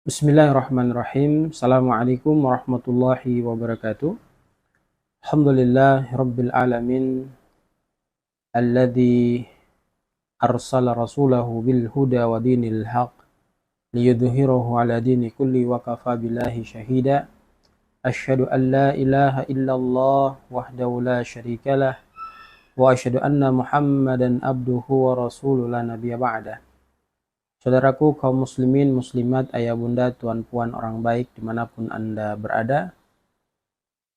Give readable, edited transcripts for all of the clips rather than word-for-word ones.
Bismillahirrahmanirrahim. Assalamualaikum warahmatullahi wabarakatuh. Alhamdulillah Rabbil Alamin alladzi arsala rasulahu bil huda wa dinil haq liyudhhirahu ala dini kulli wa kafa billahi syahida. Asyhadu an la ilaha illallah wahdahu la syarikalah wa asyhadu anna Muhammadan abduhu wa rasuluhu la nabiyya ba'dah. Saudaraku kaum muslimin, muslimat, ayah bunda, tuan puan orang baik dimanapun Anda berada,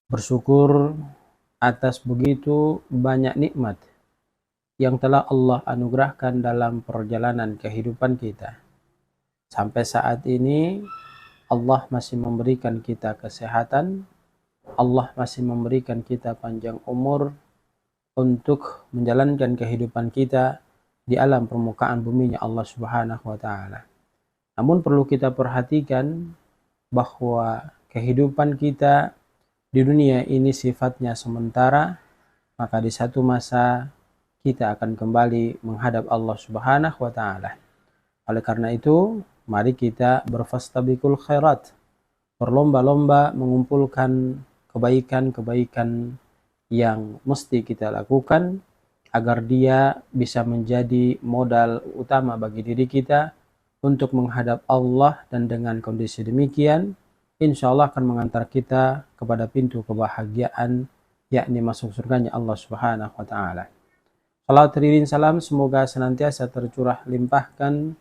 bersyukur atas begitu banyak nikmat yang telah Allah anugerahkan dalam perjalanan kehidupan kita. Sampai saat ini Allah masih memberikan kita kesehatan, Allah masih memberikan kita panjang umur untuk menjalankan kehidupan kita di alam permukaan buminya Allah Subhanahu wa Ta'ala. Namun perlu kita perhatikan bahwa kehidupan kita di dunia ini sifatnya sementara, maka di satu masa kita akan kembali menghadap Allah Subhanahu wa Ta'ala. Oleh karena itu, mari kita berfastabiqul khairat, berlomba-lomba mengumpulkan kebaikan-kebaikan yang mesti kita lakukan agar dia bisa menjadi modal utama bagi diri kita untuk menghadap Allah, dan dengan kondisi demikian insya Allah akan mengantar kita kepada pintu kebahagiaan, yakni masuk surganya Allah Subhanahu wa Ta'ala. Salawat teriring salam semoga senantiasa tercurah limpahkan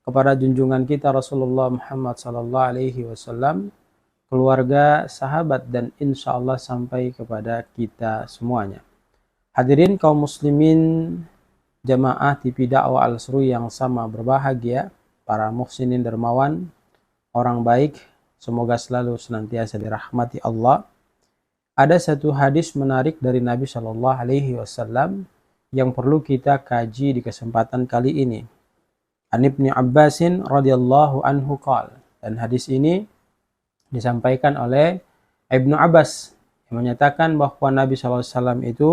kepada junjungan kita Rasulullah Muhammad sallallahu alaihi wasallam, keluarga, sahabat, dan insya Allah sampai kepada kita semuanya. Hadirin kaum muslimin jamaah TV dakwah Al-Seru yang sama berbahagia, para muhsinin dermawan, orang baik, semoga selalu senantiasa dirahmati Allah. Ada satu hadis menarik dari Nabi Shallallahu Alaihi Wasallam yang perlu kita kaji di kesempatan kali ini. An Ibnu Abbasin radhiyallahu anhu qala, dan hadis ini disampaikan oleh Ibnu Abbas yang menyatakan bahwa Nabi Shallallahu Alaihi Wasallam itu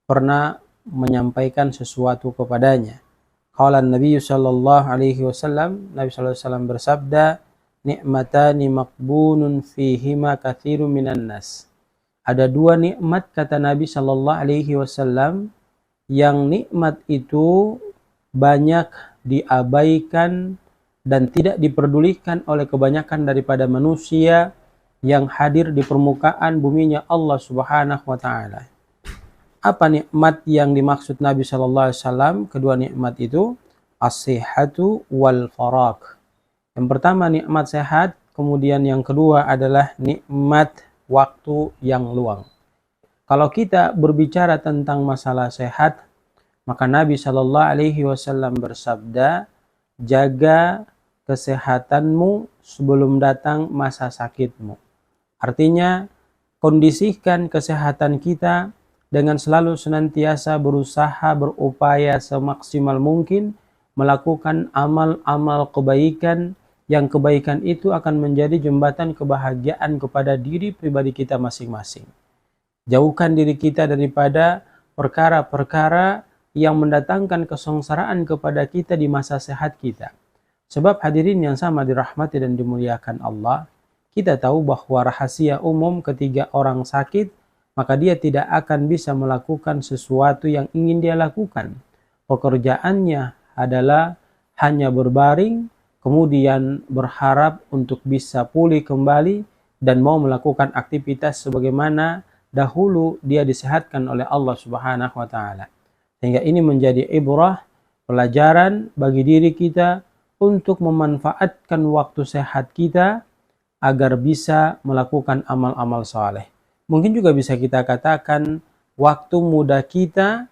pernah menyampaikan sesuatu kepadanya. Qala Nabi sallallahu alaihi wasallam, Nabi sallallahu alaihi wasallam bersabda, "Ni'matani maqbunun fihima katsirun minan nas." Ada dua nikmat, kata Nabi sallallahu alaihi wasallam, yang nikmat itu banyak diabaikan dan tidak diperdulikan oleh kebanyakan daripada manusia yang hadir di permukaan buminya Allah Subhanahu wa Ta'ala. Apa nikmat yang dimaksud Nabi Shallallahu Alaihi Wasallam? Kedua nikmat itu as-sihhatu wal faraq. Yang pertama nikmat sehat, kemudian yang kedua adalah nikmat waktu yang luang. Kalau kita berbicara tentang masalah sehat, maka Nabi Shallallahu Alaihi Wasallam bersabda, jaga kesehatanmu sebelum datang masa sakitmu. Artinya, kondisikan kesehatan kita dengan selalu senantiasa berusaha, berupaya semaksimal mungkin melakukan amal-amal kebaikan, yang kebaikan itu akan menjadi jembatan kebahagiaan kepada diri pribadi kita masing-masing. Jauhkan diri kita daripada perkara-perkara yang mendatangkan kesengsaraan kepada kita di masa sehat kita. Sebab hadirin yang sama dirahmati dan dimuliakan Allah, kita tahu bahwa rahasia umum ketika orang sakit, maka dia tidak akan bisa melakukan sesuatu yang ingin dia lakukan. Pekerjaannya adalah hanya berbaring, kemudian berharap untuk bisa pulih kembali dan mau melakukan aktivitas sebagaimana dahulu dia disehatkan oleh Allah Subhanahu wa Ta'ala. Sehingga ini menjadi ibrah, pelajaran bagi diri kita untuk memanfaatkan waktu sehat kita agar bisa melakukan amal-amal saleh. Mungkin juga bisa kita katakan waktu muda kita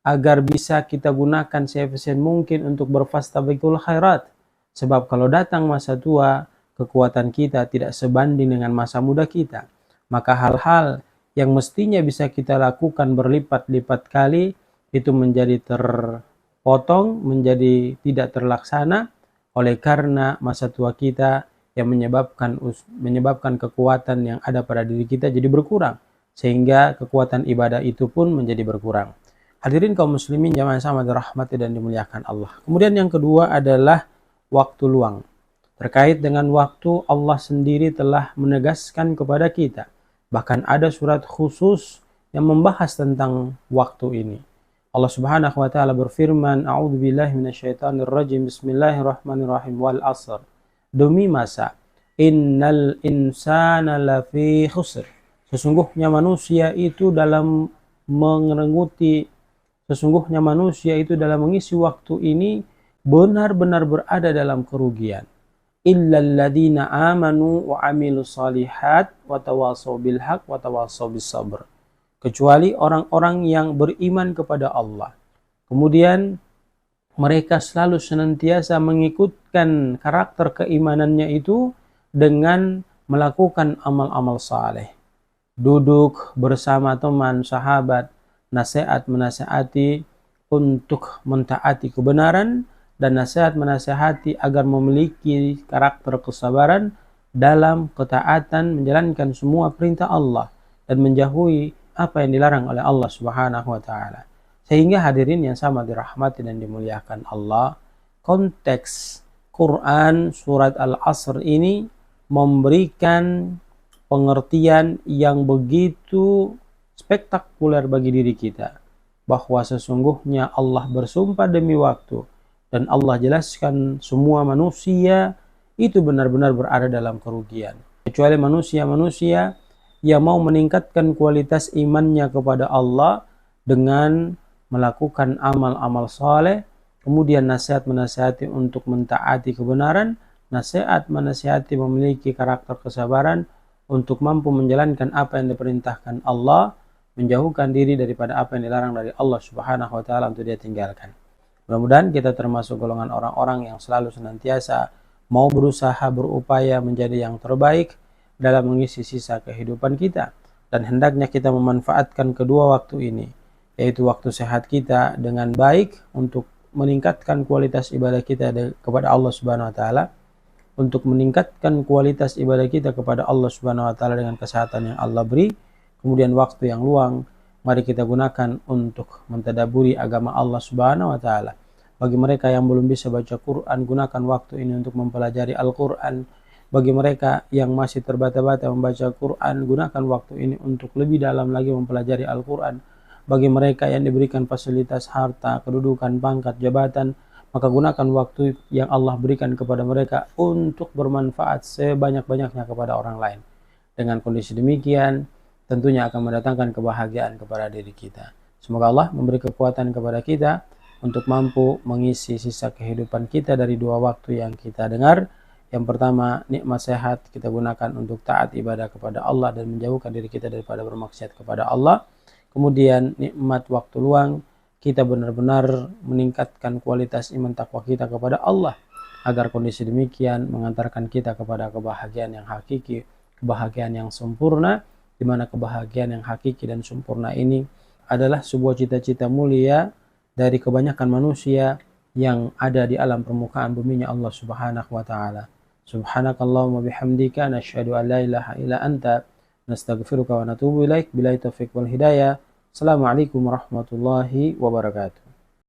agar bisa kita gunakan seefisien mungkin untuk berfastabiqul khairat. Sebab kalau datang masa tua, kekuatan kita tidak sebanding dengan masa muda kita. Maka hal-hal yang mestinya bisa kita lakukan berlipat-lipat kali, itu menjadi terpotong, menjadi tidak terlaksana oleh karena masa tua kita yang menyebabkan kekuatan yang ada pada diri kita jadi berkurang, sehingga kekuatan ibadah itu pun menjadi berkurang. Hadirin kaum muslimin jamaah sama dirahmati dan dimuliakan Allah. Kemudian yang kedua adalah waktu luang. Terkait dengan waktu, Allah sendiri telah menegaskan kepada kita. Bahkan ada surat khusus yang membahas tentang waktu ini. Allah Subhanahu wa taala berfirman, "A'udzubillahi minasyaitonirrajim. Bismillahirrahmanirrahim. Wal 'ashr." Demi masa, innal insana lafi khusr. Sesungguhnya manusia itu dalam mengisi waktu ini benar-benar berada dalam kerugian. Illal ladzina amanu wa amilus solihat wa tawasaw bil haq wa tawasaw bis sabr. Kecuali orang-orang yang beriman kepada Allah. Kemudian mereka selalu senantiasa mengikutkan karakter keimanannya itu dengan melakukan amal-amal saleh. Duduk bersama teman, sahabat, nasihat menasihati untuk mentaati kebenaran, dan nasihat menasihati agar memiliki karakter kesabaran dalam ketaatan menjalankan semua perintah Allah dan menjauhi apa yang dilarang oleh Allah Subhanahu wa taala. Sehingga hadirin yang sama dirahmati dan dimuliakan Allah, konteks Quran surat Al-'Ashr ini memberikan pengertian yang begitu spektakuler bagi diri kita, bahwa sesungguhnya Allah bersumpah demi waktu, dan Allah jelaskan semua manusia itu benar-benar berada dalam kerugian, kecuali manusia-manusia yang mau meningkatkan kualitas imannya kepada Allah dengan melakukan amal-amal saleh, kemudian nasihat menasihati untuk mentaati kebenaran, nasihat menasihati memiliki karakter kesabaran untuk mampu menjalankan apa yang diperintahkan Allah, menjauhkan diri daripada apa yang dilarang dari Allah Subhanahu wa taala untuk dia tinggalkan. Mudah-mudahan kita termasuk golongan orang-orang yang selalu senantiasa mau berusaha berupaya menjadi yang terbaik dalam mengisi sisa kehidupan kita, dan hendaknya kita memanfaatkan kedua waktu ini, yaitu waktu sehat kita dengan baik untuk meningkatkan kualitas ibadah kita kepada Allah Subhanahu wa taala, untuk meningkatkan kualitas ibadah kita kepada Allah Subhanahu wa taala dengan kesehatan yang Allah beri. Kemudian waktu yang luang mari kita gunakan untuk mentadabburi agama Allah Subhanahu wa taala. Bagi mereka yang belum bisa baca Quran, gunakan waktu ini untuk mempelajari Al-Quran. Bagi mereka yang masih terbata-bata membaca Quran, gunakan waktu ini untuk lebih dalam lagi mempelajari Al-Quran. Bagi mereka yang diberikan fasilitas harta, kedudukan, pangkat, jabatan, maka gunakan waktu yang Allah berikan kepada mereka untuk bermanfaat sebanyak-banyaknya kepada orang lain. Dengan kondisi demikian, tentunya akan mendatangkan kebahagiaan kepada diri kita. Semoga Allah memberi kekuatan kepada kita untuk mampu mengisi sisa kehidupan kita dari dua waktu yang kita dengar. Yang pertama, nikmat sehat kita gunakan untuk taat ibadah kepada Allah dan menjauhkan diri kita daripada bermaksiat kepada Allah. Kemudian nikmat waktu luang, kita benar-benar meningkatkan kualitas iman takwa kita kepada Allah, agar kondisi demikian mengantarkan kita kepada kebahagiaan yang hakiki, kebahagiaan yang sempurna, di mana kebahagiaan yang hakiki dan sempurna ini adalah sebuah cita-cita mulia dari kebanyakan manusia yang ada di alam permukaan buminya Allah Subhanahu wa taala. Subhanakallahumma bihamdika nasyhadu an la ilaha illa anta nastaghfiruka wa natubu ilaik. Billahi taufiq wal hidayah. Assalamualaikum warahmatullahi wabarakatuh.